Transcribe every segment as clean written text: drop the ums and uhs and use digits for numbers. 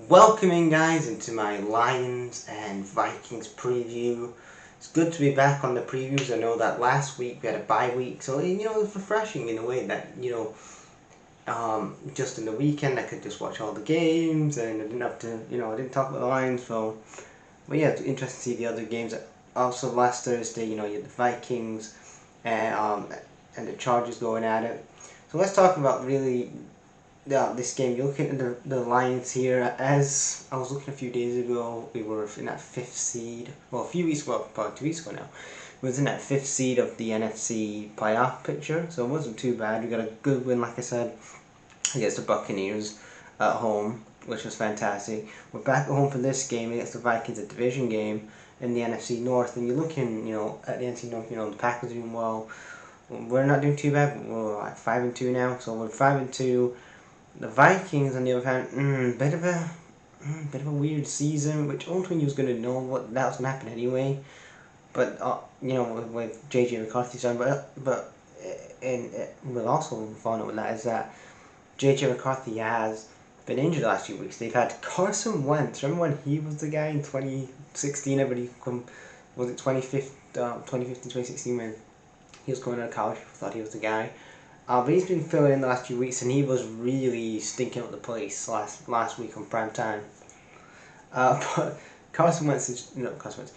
Welcome in, guys, into my Lions and Vikings preview. It's good to be back on the previews. I know that last week we had a bye week, so it was refreshing in a way that just in the weekend I could just watch all the games and I didn't have to, I didn't talk about the Lions. So, but yeah, it's interesting to see the other games. Also, last Thursday, you had the Vikings and the Chargers going at it. So let's talk about really this game. You're looking at the Lions here. As I was looking a few days ago, we were in that fifth seed. Well, a few weeks ago, probably 2 weeks ago now. We was in that fifth seed of the NFC playoff picture, so it wasn't too bad. We got a good win, like I said, against the Buccaneers at home, which was fantastic. We're back at home for this game against the Vikings, a division game in the NFC North, and you're looking, at the NFC North, the Packers doing well. We're not doing too bad. We're like 5-2 now, so we're 5-2. The Vikings, on the other hand, bit of a weird season, which only was going to know what that was going to happen anyway. But with JJ McCarthy's on, but and we'll also find out with that is that JJ McCarthy has been injured the last few weeks. They've had Carson Wentz. Remember when he was the guy in 2016? Everybody was it 2015, 2016 when he was going out of college. People thought he was the guy. But he's been filling in the last few weeks, and he was really stinking up the place last week on prime time. But Carson Wentz is Carson Wentz.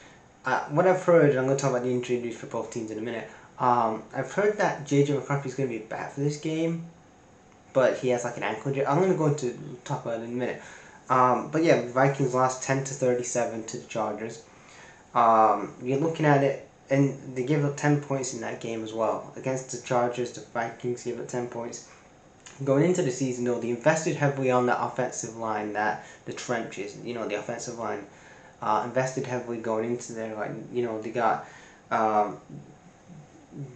What I've heard, and I'm going to talk about the injury news for both teams in a minute. I've heard that JJ McCarthy is going to be back for this game, but he has like an ankle injury. I'm going to go into talk about it in a minute. But yeah, Vikings lost 10-37 to the Chargers. You're looking at it. And they gave up 10 points in that game as well. Against the Chargers, the Vikings gave up 10 points. Going into the season, though, they invested heavily on that offensive line, the trenches, the offensive line. Invested heavily going into there. They got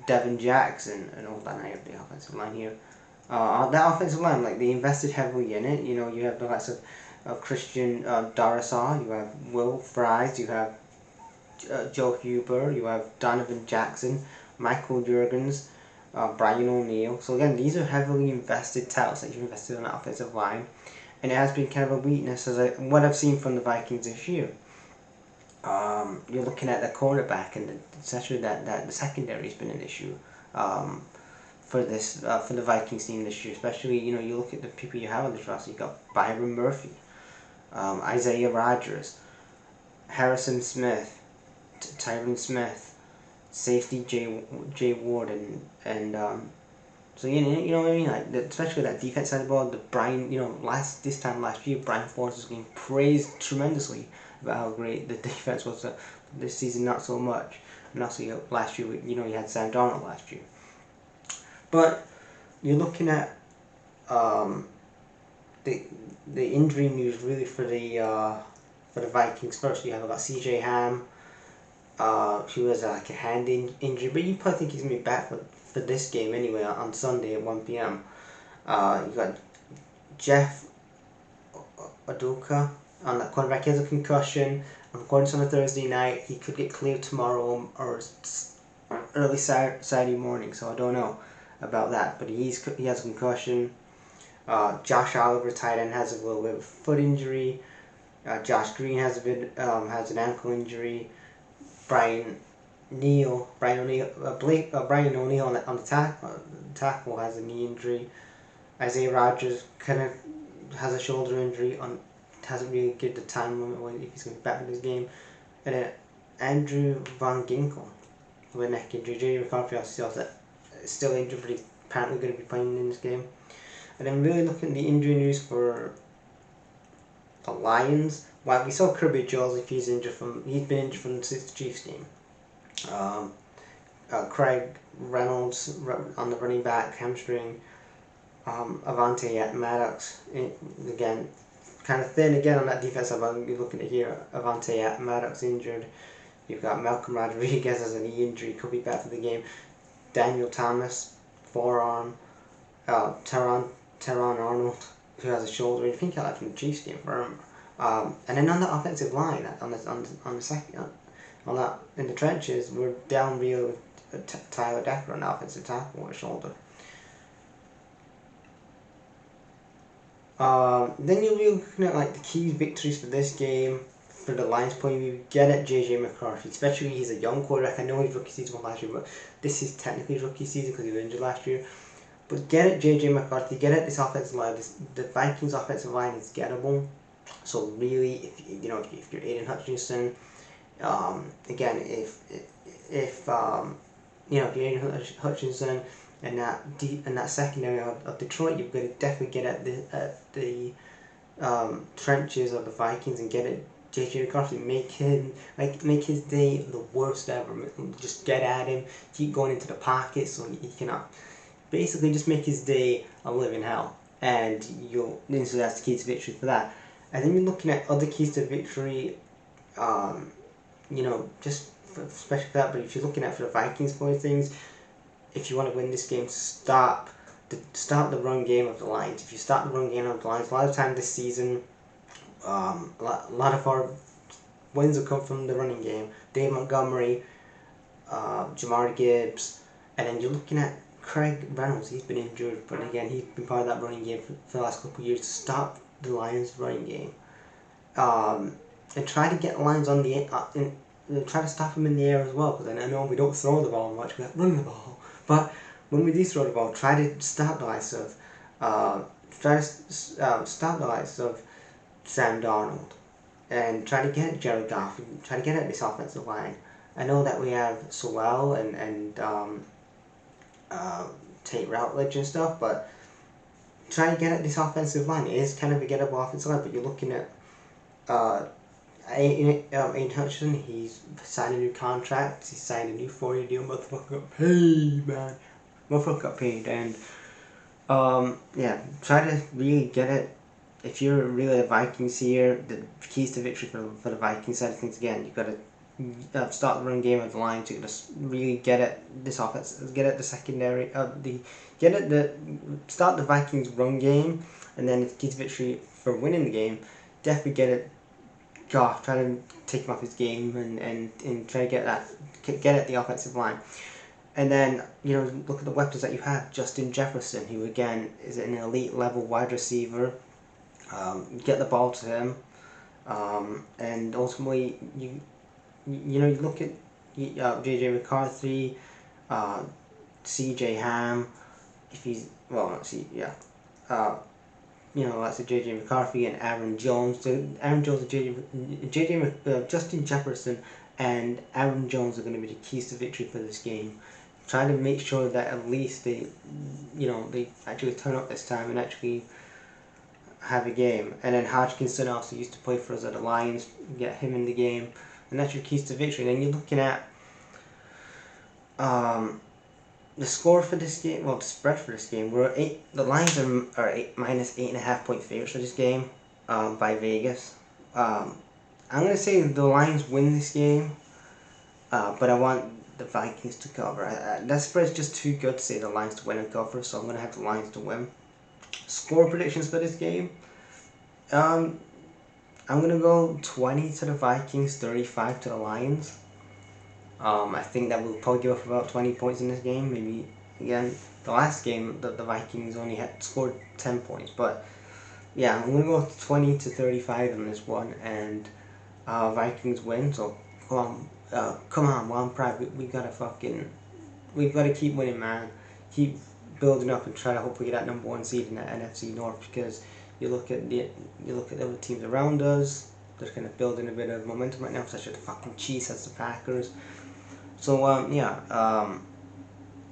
Devin Jackson and all that. I have the offensive line here. That offensive line, they invested heavily in it. You have the likes of Christian Darrisaw, you have Will Fries, you have Joe Huber, you have Donovan Jackson, Michael Jurgens, Brian O'Neill. So again, these are heavily invested talents that you've invested on the offensive line, and it has been kind of a weakness what I've seen from the Vikings this year. You're looking at the cornerback, and essentially that the secondary has been an issue for the Vikings team this year. Especially you look at the people you have on this roster. You got Byron Murphy, Isaiah Rodgers, Harrison Smith, Tyron Smith, safety Jay Ward, and so you know what I mean, especially that defense side of the ball. The Brian, this time last year, Brian Flores was getting praised tremendously about how great the defense was. This season, not so much. And also, last year, you had Sam Darnold last year. But you're looking at the injury news really for the Vikings. First, you have about C.J. Ham. He was like a hand injury, but you probably think he's gonna be back for this game anyway on Sunday at 1 p.m. You got Jeff Aduka on that cornerback. He has a concussion. According to on a Thursday night, he could get cleared tomorrow or early Saturday morning. So I don't know about that, but he has a concussion. Josh Oliver, tight end, has a little bit of a foot injury. Josh Green has an ankle injury. Brian O'Neill on the tackle has a knee injury. Isaiah Rodgers kind of has a shoulder injury. Hasn't really given the time limit if he's going to be back in this game. And then Andrew Van Ginkel with a neck injury. J.J. McCarthy still injured, but he's apparently going to be playing in this game. And then really looking at the injury news for the Lions. Well, we saw Kirby Joseph. He's been injured from the Chiefs game. Craig Reynolds on the running back hamstring. Avante Maddox again, kind of thin again on that defensive line. You're looking at here. Avante Maddox injured. You've got Malcolm Rodriguez as a knee injury, could be back for the game. Daniel Thomas forearm. Teron Arnold, who has a shoulder. I think he got that from the Chiefs game for him. And then on the offensive line, on the second, on that in the trenches, we're down real with Tyler Decker on the offensive tackle with a shoulder. Then you'll be looking at like the key victories for this game. For the Lions point of view, get at JJ McCarthy, especially he's a young quarterback. I know his rookie season was last year, but this is technically his rookie season because he was injured last year. But get at JJ McCarthy, get at this offensive line. The Vikings offensive line is gettable. So really, if you're Aiden Hutchinson, again, if you're Aiden Hutchinson and that secondary of Detroit, you've got to definitely get at the trenches of the Vikings and get it. JJ McCarthy, make his day the worst ever. Just get at him, keep going into the pocket so he cannot. Basically, just make his day a living hell, and so that's the key to victory for that. And then you're looking at other keys to victory. Just especially for that. But if you're looking at for the Vikings point of things, if you want to win this game, stop the run game of the Lions. If you stop the run game of the Lions, a lot of time this season, a lot of our wins will come from the running game. Dave Montgomery, Jamar Gibbs, and then you're looking at Craig Reynolds. He's been injured, but again, he's been part of that running game for the last couple of years to stop the Lions' running game. And try to get Lions on the try to stop them in the air as well, because I know we don't throw the ball much, we run the ball. But when we do throw the ball, try to stop the likes of Sam Darnold, and try to get Jared Goff, and try to get at this offensive line. I know that we have Sewell and Tate Routledge and stuff, but try to get at this offensive line. It is kind of a gettable offensive line, but you're looking at Aiden Hutchinson. He's signed a new contract. He signed a new 4-year deal. Motherfucker got paid, man. Motherfucker got paid, and try to really get it. If you're really a Vikings here, the keys to victory for the Vikings side of things, again, you've got to start the run game of the Lions. You just really get at this offense, get at the secondary, start the Vikings run game, and then the key to victory for winning the game, definitely get it. Goff, try to take him off his game and try to get at the offensive line. And then, look at the weapons that you have. Justin Jefferson, who again is an elite level wide receiver. Get the ball to him, and ultimately you look at JJ McCarthy, CJ Ham. If he's not C, yeah. That's JJ McCarthy and Aaron Jones. Aaron Jones and Justin Jefferson and Aaron Jones are going to be the keys to victory for this game. Try to make sure that at least they actually turn up this time and actually have a game. And then Hodgkinson also used to play for us at the Lions. Get him in the game, and that's your keys to victory. And then you're looking at the score for this game, the spread for this game. The Lions are minus 8.5 point favorites for this game by Vegas. I'm gonna say the Lions win this game, but I want the Vikings to cover. That spread's just too good to say the Lions to win and cover, so I'm gonna have the Lions to win. Score predictions for this game. I'm gonna go 20 to the Vikings, 35 to the Lions. I think that we'll probably give up about 20 points in this game. Maybe, again, the last game, the Vikings only had scored 10 points. But, yeah, I'm going to go 20 to 35 on this one. And Vikings win. So, come on, One Pride. We've got to keep winning, man. Keep building up and try to hopefully get that number 1 seed in that NFC North. Because you look at the other teams around us. They're kind of building a bit of momentum right now, such as the fucking Chiefs as the Packers. So I'm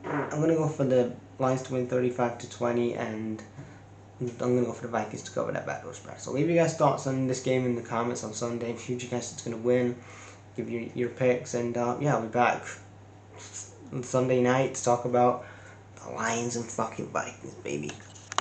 gonna go for the Lions to win 35-20, and I'm gonna go for the Vikings to cover that backdoor spread. So leave your guys' thoughts on this game in the comments on Sunday. Who do you guys think's gonna win? Give your picks, and I'll be back on Sunday night to talk about the Lions and fucking Vikings, baby.